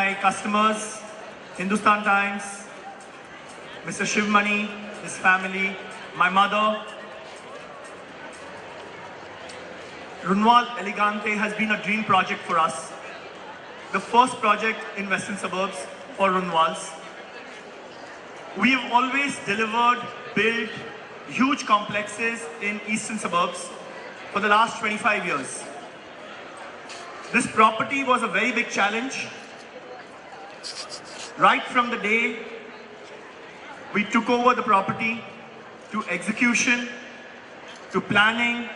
my customers, Hindustan Times, Mr. Shivmani, his family, my mother. Runwal Elegante has been a dream project for us. The first project in Western suburbs for Runwals. We have always delivered, built huge complexes in eastern suburbs for the last 25 years. This property was a very big challenge. Right from the day we took over the property, to execution, to planning,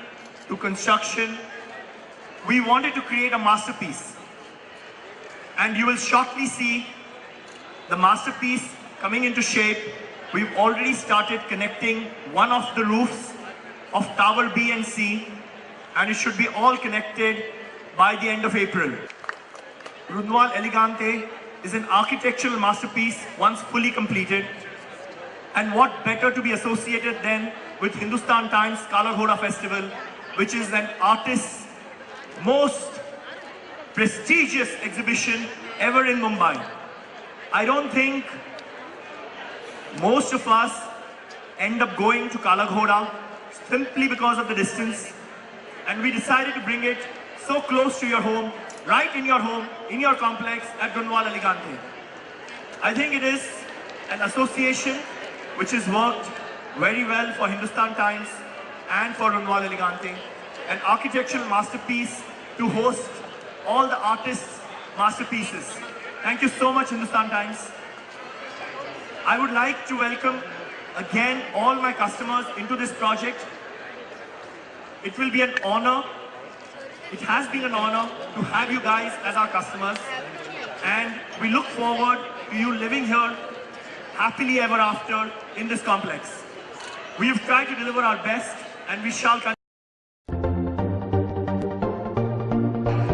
to construction, we wanted to create a masterpiece. And you will shortly see the masterpiece coming into shape. We've already started connecting one of the roofs of Tower B and C, and it should be all connected by the end of April. Runwal Elegante is an architectural masterpiece once fully completed. And what better to be associated then with Hindustan Times Kala Ghoda Festival, which is an artist's most prestigious exhibition ever in Mumbai. I don't think most of us end up going to Kala Ghoda simply because of the distance, and we decided to bring it so close to your home, right in your complex at Runwal Elegante. I think it is an association which has worked very well for Hindustan Times and for Runwal Elegante, an architectural masterpiece to host all the artists' masterpieces. Thank you so much, Hindustan Times. I would like to welcome again all my customers into this project. It will be an honor. It has been an honor to have you guys as our customers, and we look forward to you living here happily ever after in this complex. We have tried to deliver our best, and we shall continue.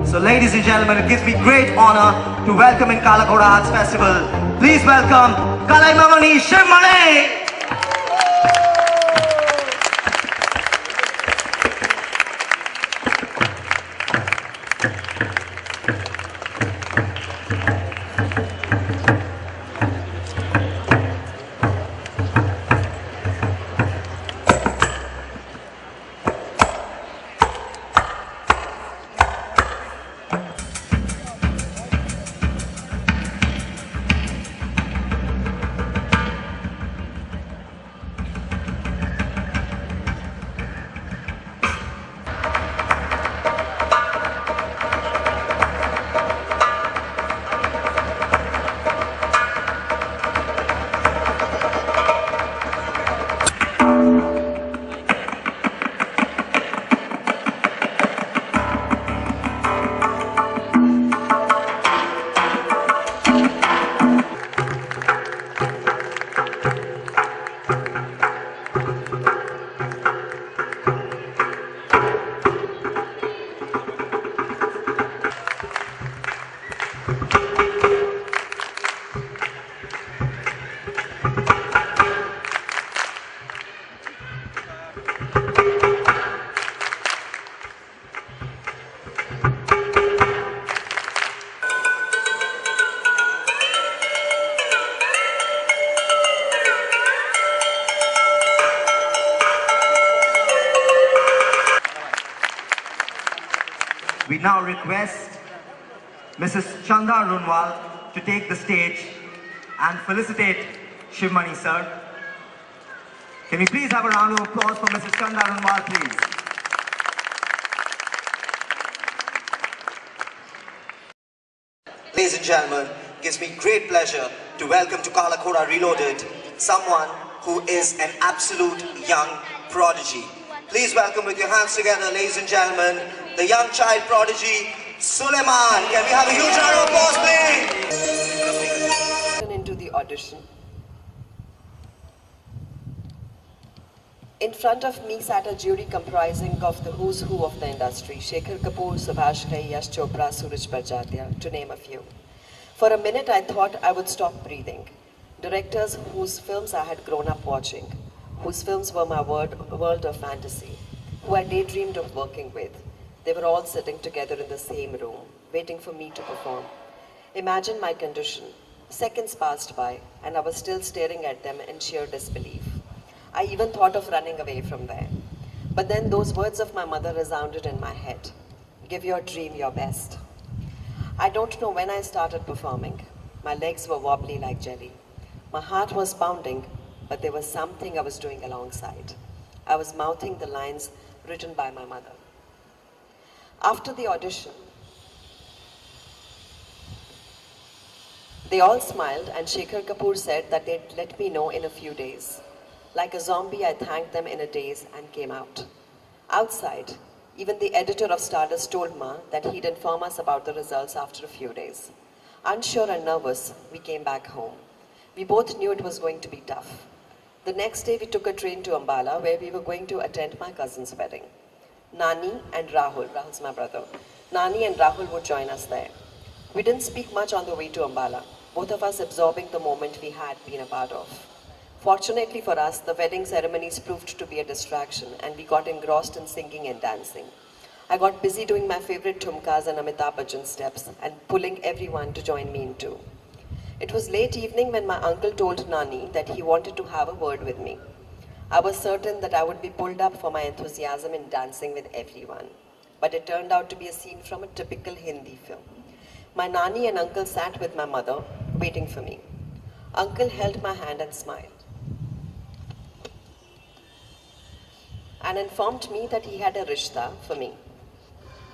So ladies and gentlemen, it gives me great honor to welcome in Kala Ghoda Arts Festival. Please welcome Kalaimamani Shivmani. We now request Mrs. Chanda Runwal to take the stage and felicitate Shivmani sir. Can we please have a round of applause for Mrs. Chanda Runwal, please? Ladies and gentlemen, it gives me great pleasure to welcome to Kala Ghoda Reloaded someone who is an absolute young prodigy. Please welcome with your hands together, ladies and gentlemen, the young child prodigy, SULEIMAN. Can we have a huge round of applause, please? Into the audition. In front of me sat a jury comprising of the who's who of the industry. Shekhar Kapoor, Subhash Ghai, Yash Chopra, Suraj Barjatya, to name a few. For a minute I thought I would stop breathing. Directors whose films I had grown up watching, whose films were my world of fantasy, who I daydreamed of working with. They were all sitting together in the same room, waiting for me to perform. Imagine my condition. Seconds passed by, and I was still staring at them in sheer disbelief. I even thought of running away from there. But then those words of my mother resounded in my head. Give your dream your best. I don't know when I started performing. My legs were wobbly like jelly. My heart was pounding, but there was something I was doing alongside. I was mouthing the lines written by my mother. After the audition, they all smiled and Shekhar Kapoor said that they'd let me know in a few days. Like a zombie, I thanked them in a daze and came out. Outside, even the editor of Stardust told Ma that he'd inform us about the results after a few days. Unsure and nervous, we came back home. We both knew it was going to be tough. The next day, we took a train to Ambala where we were going to attend my cousin's wedding. Nani and Rahul's my brother, Nani and Rahul would join us there. We didn't speak much on the way to Ambala, both of us absorbing the moment we had been a part of. Fortunately for us, the wedding ceremonies proved to be a distraction and we got engrossed in singing and dancing. I got busy doing my favorite thumkas and Amitabh Bachchan steps and pulling everyone to join me in too. It was late evening when my uncle told Nani that he wanted to have a word with me. I was certain that I would be pulled up for my enthusiasm in dancing with everyone. But it turned out to be a scene from a typical Hindi film. My Nani and uncle sat with my mother, waiting for me. Uncle held my hand and smiled, and informed me that he had a rishta for me.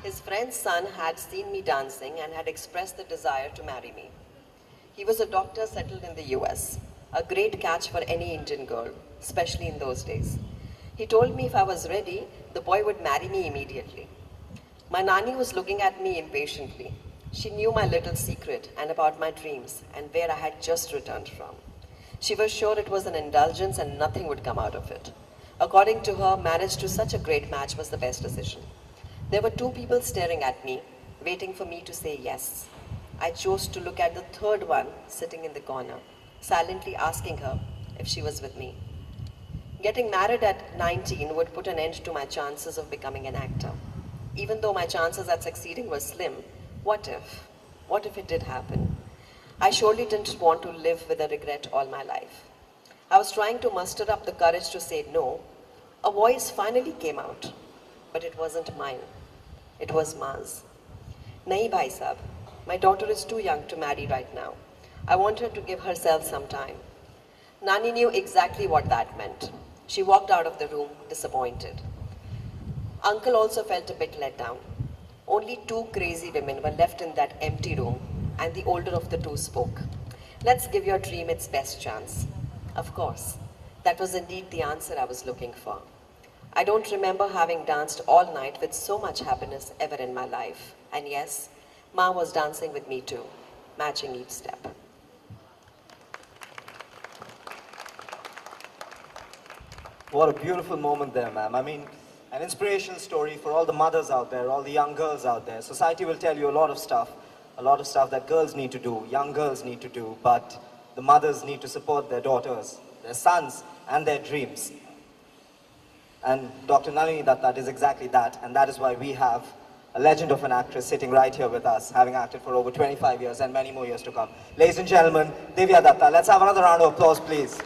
His friend's son had seen me dancing and had expressed the desire to marry me. He was a doctor settled in the US, a great catch for any Indian girl, especially in those days. He told me if I was ready, the boy would marry me immediately. My Nani was looking at me impatiently. She knew my little secret and about my dreams and where I had just returned from. She was sure it was an indulgence and nothing would come out of it. According to her, marriage to such a great match was the best decision. There were two people staring at me, waiting for me to say yes. I chose to look at the third one sitting in the corner, silently asking her if she was with me. Getting married at 19 would put an end to my chances of becoming an actor. Even though my chances at succeeding were slim, what if? What if it did happen? I surely didn't want to live with a regret all my life. I was trying to muster up the courage to say no. A voice finally came out, but it wasn't mine. It was Ma's. Nahi bhai sahab, my daughter is too young to marry right now. I want her to give herself some time. Nani knew exactly what that meant. She walked out of the room disappointed. Uncle also felt a bit let down. Only two crazy women were left in that empty room, and the older of the two spoke. Let's give your dream its best chance. Of course, that was indeed the answer I was looking for. I don't remember having danced all night with so much happiness ever in my life. And yes, Ma was dancing with me too, matching each step. What a beautiful moment there, ma'am. I mean, an inspirational story for all the mothers out there, all the young girls out there. Society will tell you a lot of stuff that girls need to do, young girls need to do, but the mothers need to support their daughters, their sons, and their dreams. And Dr. Nalini Datta is exactly that, and that is why we have a legend of an actress sitting right here with us, having acted for over 25 years and many more years to come. Ladies and gentlemen, Divya Datta. Let's have another round of applause, please.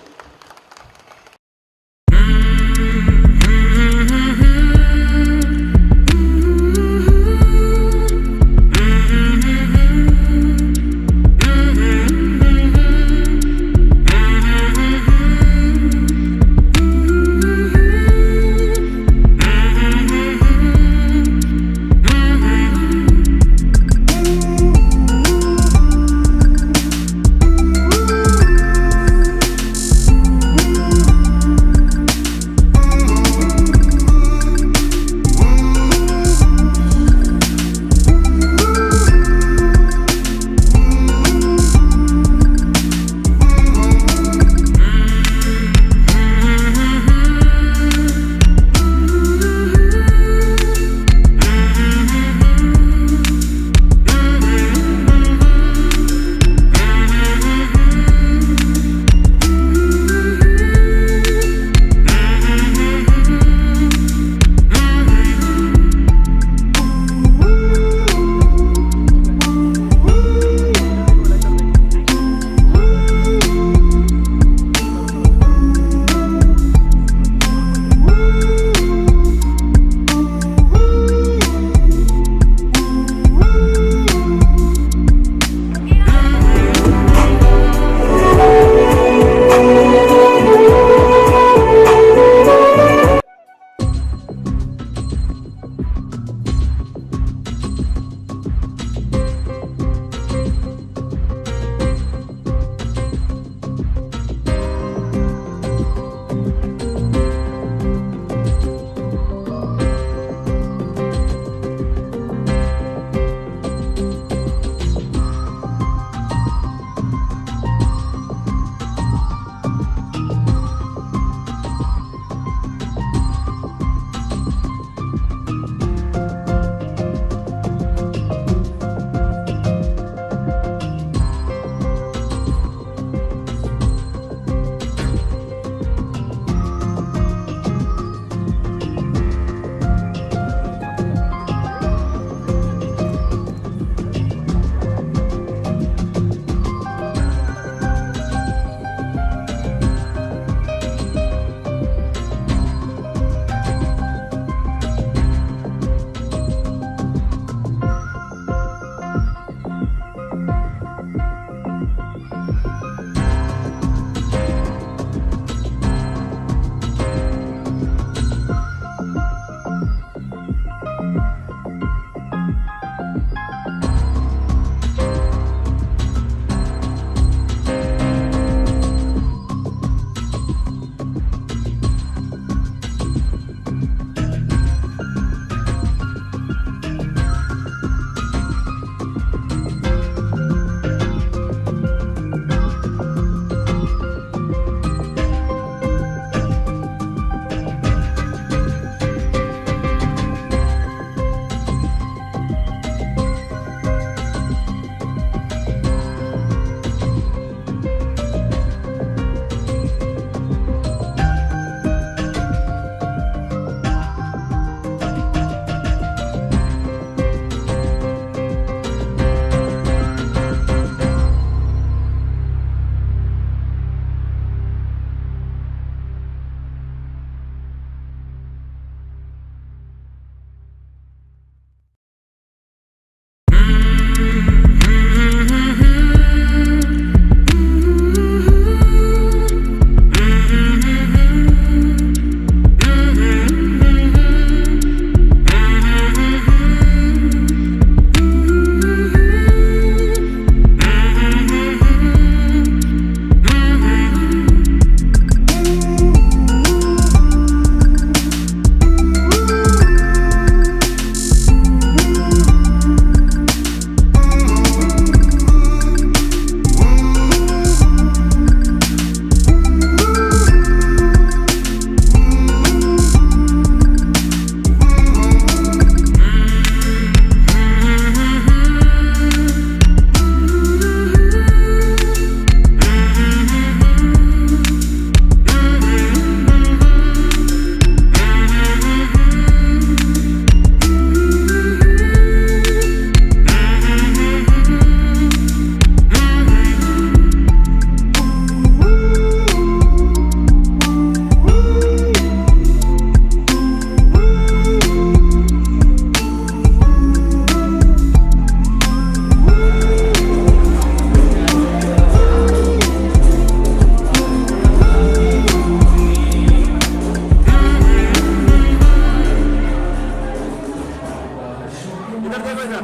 इधर देखो इधर।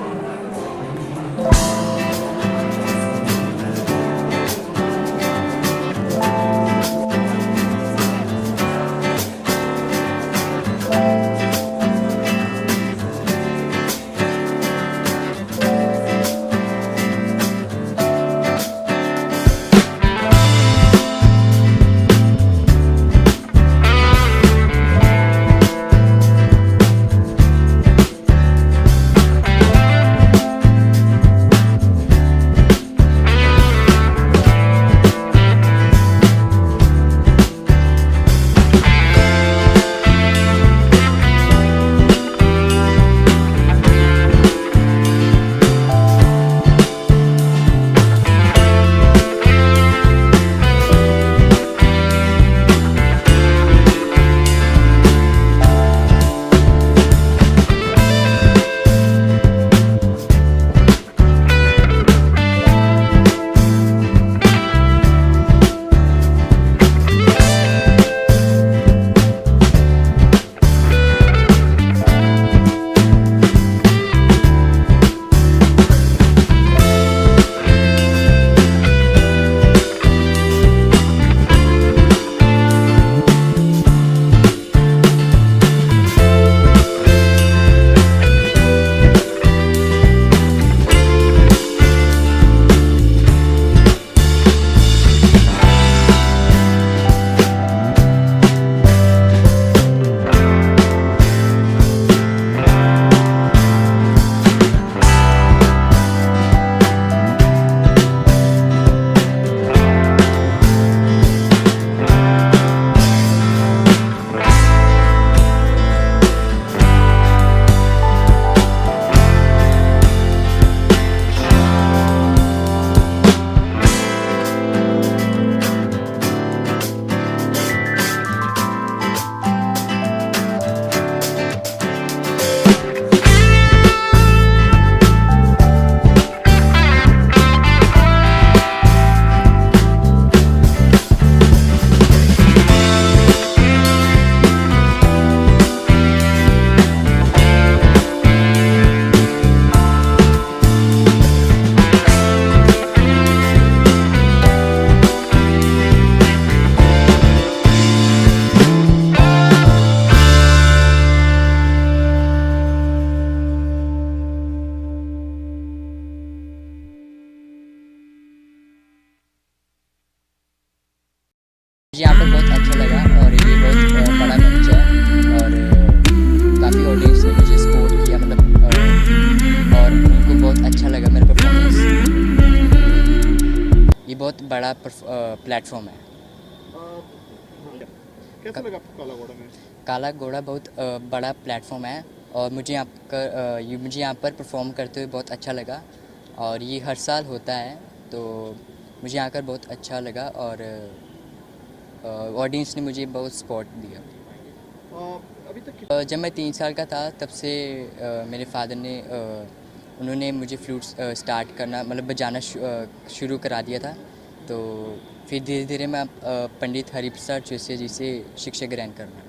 मुझे यहाँ पर बहुत अच्छा लगा और ये बहुत बड़ा मंच है और काफ़ी ऑडियंस ने मुझे सपोर्ट किया मतलब और उनको बहुत अच्छा लगा मेरा परफॉर्मेंस। ये बहुत बड़ा प्लेटफॉर्म है। कैसा लगा आपको काला घोड़ा में? काला घोड़ा बहुत बड़ा प्लेटफॉर्म है और मुझे यहाँ पर परफॉर्म करते हुए बहुत अच्छा लगा और ये हर साल होता है तो मुझे आकर बहुत अच्छा लगा और ऑडियंस ने मुझे बहुत सपोर्ट दिया। अभी तक जब मैं 3 साल का था तब से मेरे फादर ने उन्होंने मुझे फ्लूट स्टार्ट करना मतलब बजाना शुरू करा दिया था तो फिर धीरे धीरे मैं पंडित हरिप्रसाद चौरसिया जी से शिक्षा ग्रहण करना।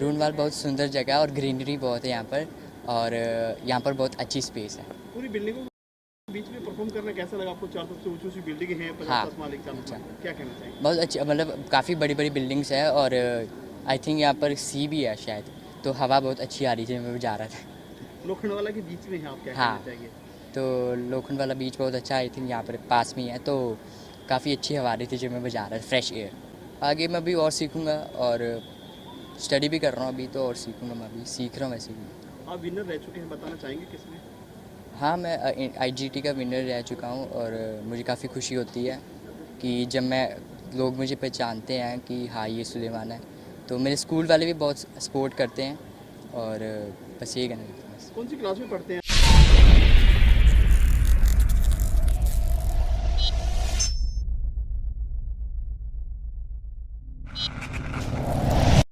रूनवाल बहुत सुंदर जगह है और ग्रीनरी बहुत है यहाँ पर और यहाँ पर बहुत अच्छी स्पेस है। पूरी बिल्डिंगों के बीच में परफॉर्म करना कैसा लगा आपको? 4 सबसे ऊंची बिल्डिंग है, 50 हाँ, मालिक का क्या कहना चाहिए? बहुत अच्छा मतलब काफ़ी बड़ी बड़ी बिल्डिंग्स है और आई थिंक यहाँ पर सी भी है शायद तो हवा बहुत अच्छी आ रही थी मैं जा रहा था। लोखंडवाला के बीच में है, आप क्या हाँ, कहना चाहिए? तो लोखंडवाला बीच बहुत अच्छा आई थिंक यहाँ पर पास में ही है तो काफ़ी अच्छी हवा आ रही थी जब मैं बजा रहा था, फ्रेश एयर। आगे मैं भी और सीखूँगा और स्टडी भी कर रहा हूँ अभी तो और सीखूँगा, मैं अभी सीख रहा हूँ वैसे भी। आप विनर रह चुके हैं, बताना चाहेंगे किसमें? हाँ, मैं IGT का विनर रह चुका हूँ और मुझे काफ़ी खुशी होती है कि जब मैं लोग मुझे पहचानते हैं कि हाँ ये सुलेमान है तो मेरे स्कूल वाले भी बहुत सपोर्ट करते हैं और बस ये कहना चाहता हूँ। कौन सी क्लास में पढ़ते हैं?